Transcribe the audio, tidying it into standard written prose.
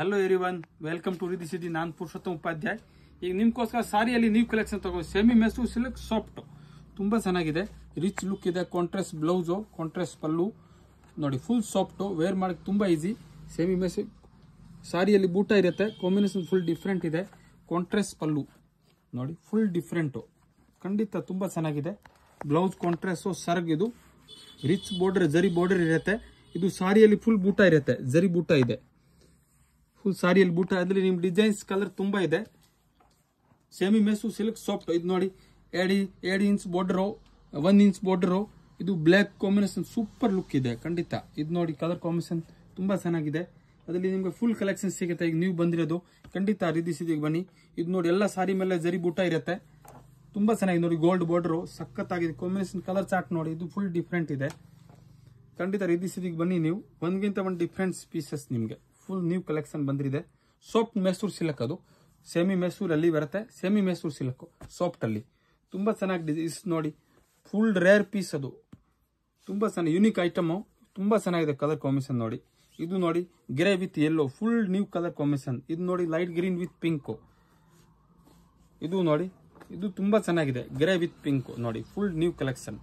Hello everyone, welcome to Riddhi city. ನಾನು ಪುರುಷೋತ್ತಮ ಉಪಾಧ್ಯಾಯ. ಈಗ ನಿಮ್ಗೋಸ್ಕರ ಸಾರಿಯಲ್ಲಿ ನ್ಯೂ ಕಲೆಕ್ಷನ್ ತಗೋ. ಸೆಮಿ ಮೆಸು ಸಿಲ್ಕ್ ಸಾಫ್ಟ್, ತುಂಬಾ ಚೆನ್ನಾಗಿದೆ. ರಿಚ್ ಲುಕ್ ಇದೆ. ಕಾಂಟ್ರಾಸ್ಟ್ ಬ್ಲೌಸ್, ಕಾಂಟ್ರಾಸ್ಟ್ ಪಲ್ಲು ನೋಡಿ. ಫುಲ್ ಸಾಫ್ಟ್, ವೇರ್ ಮಾಡಕ್ಕೆ ತುಂಬಾ ಈಸಿ. ಸೆಮಿ ಮೆಸು ಸಾರಿಯಲ್ಲಿ ಬೂಟ ಇರುತ್ತೆ. ಕಾಂಬಿನೇಷನ್ ಫುಲ್ ಡಿಫ್ರೆಂಟ್ ಇದೆ. ಕಾಂಟ್ರಾಸ್ಟ್ ಪಲ್ಲು ನೋಡಿ, ಫುಲ್ ಡಿಫ್ರೆಂಟು, ಖಂಡಿತ ತುಂಬಾ ಚೆನ್ನಾಗಿದೆ. ಬ್ಲೌಸ್ ಕಾಂಟ್ರಾಸ್ಟ್ ಸರ್ಗ್, ಇದು ರಿಚ್ ಬಾರ್ಡರ್, ಜರಿ ಬಾರ್ಡರ್ ಇರುತ್ತೆ. ಇದು ಸಾರಿಯಲ್ಲಿ ಫುಲ್ ಬೂಟ ಇರುತ್ತೆ, ಜರಿ ಬೂಟ ಇದೆ. ಫುಲ್ ಸಾರಿಯಲ್ಲಿ ಬೂಟ, ಅದ್ರಲ್ಲಿ ನಿಮ್ ಡಿಸೈನ್ಸ್ ಕಲರ್ ತುಂಬಾ ಇದೆ. ಸೆಮಿ ಮೆಸು ಸಿಲ್ಕ್ ಸಾಫ್ಟ್ ಇದು ನೋಡಿ. 2 ಇಂಚ್ ಬಾರ್ಡರ್, 1 ಇಂಚ್ ಬಾರ್ಡರ್. ಇದು ಬ್ಲ್ಯಾಕ್ ಕಾಂಬಿನೇಷನ್ ಸೂಪರ್ ಲುಕ್ ಇದೆ ಖಂಡಿತ. ಇದು ನೋಡಿ, ಕಲರ್ ಕಾಂಬಿನೇಷನ್ ತುಂಬಾ ಚೆನ್ನಾಗಿದೆ. ಅದರಲ್ಲಿ ನಿಮ್ಗೆ ಫುಲ್ ಕಲೆಕ್ಷನ್ ಸಿಗುತ್ತೆ. ಈಗ ನೀವು ಬಂದಿರೋದು ಖಂಡಿತ ರಿದಿ ಸಿಟಿಗೆ ಬನ್ನಿ. ಇದು ನೋಡಿ, ಎಲ್ಲ ಸಾರಿ ಮೇಲೆ ಜರಿ ಬೂಟ ಇರುತ್ತೆ. ತುಂಬಾ ಚೆನ್ನಾಗಿದೆ ನೋಡಿ. ಗೋಲ್ಡ್ ಬಾರ್ಡರ್ ಸಖತ್ತಾಗಿದೆ. ಕಾಂಬಿನೇಷನ್ ಕಲರ್ ಚಾರ್ಟ್ ನೋಡಿ, ಇದು ಫುಲ್ ಡಿಫ್ರೆಂಟ್ ಇದೆ. ಖಂಡಿತ ರಿದಿ ಸಿಟಿಗೆ ಬನ್ನಿ ನೀವು. ಒಂದ್ಗಿಂತ ಒಂದು ಡಿಫ್ರೆಂಟ್ ಪೀಸಸ್ ನಿಮ್ಗೆ ಫುಲ್ ನ್ಯೂ ಕಲೆಕ್ಷನ್ ಬಂದಿದೆ. ಸಾಫ್ಟ್ ಮೆಸೂರ್ ಸಿಲ್ಕ್, ಅದು ಸೆಮಿ ಮೆಸೂರ್ ಅಲ್ಲಿ ಬರುತ್ತೆ. ಸೆಮಿ ಮೆಸೂರ್ ಸಿಲ್ಕ್ ಸಾಫ್ಟ್ ಅಲ್ಲಿ ತುಂಬಾ ಚೆನ್ನಾಗಿದೆ. ನೋಡಿ, ಫುಲ್ ರೇರ್ ಪೀಸ್, ಅದು ತುಂಬಾ ಚೆನ್ನಾಗಿ ಯುನಿಕ್ ಐಟಮ್. ತುಂಬಾ ಚೆನ್ನಾಗಿದೆ ಕಲರ್ ಕಾಂಬಿನೇಷನ್ ನೋಡಿ. ಇದು ನೋಡಿ, grey with yellow, full new colour combination. ಇದು ನೋಡಿ, ಲೈಟ್ ಗ್ರೀನ್ ವಿತ್ ಪಿಂಕ್. ಇದು ನೋಡಿ, ಇದು ತುಂಬಾ ಚೆನ್ನಾಗಿದೆ. ಗ್ರೇ ವಿತ್ ಪಿಂಕ್ ನೋಡಿ, ಫುಲ್ ನ್ಯೂ ಕಲೆಕ್ಷನ್.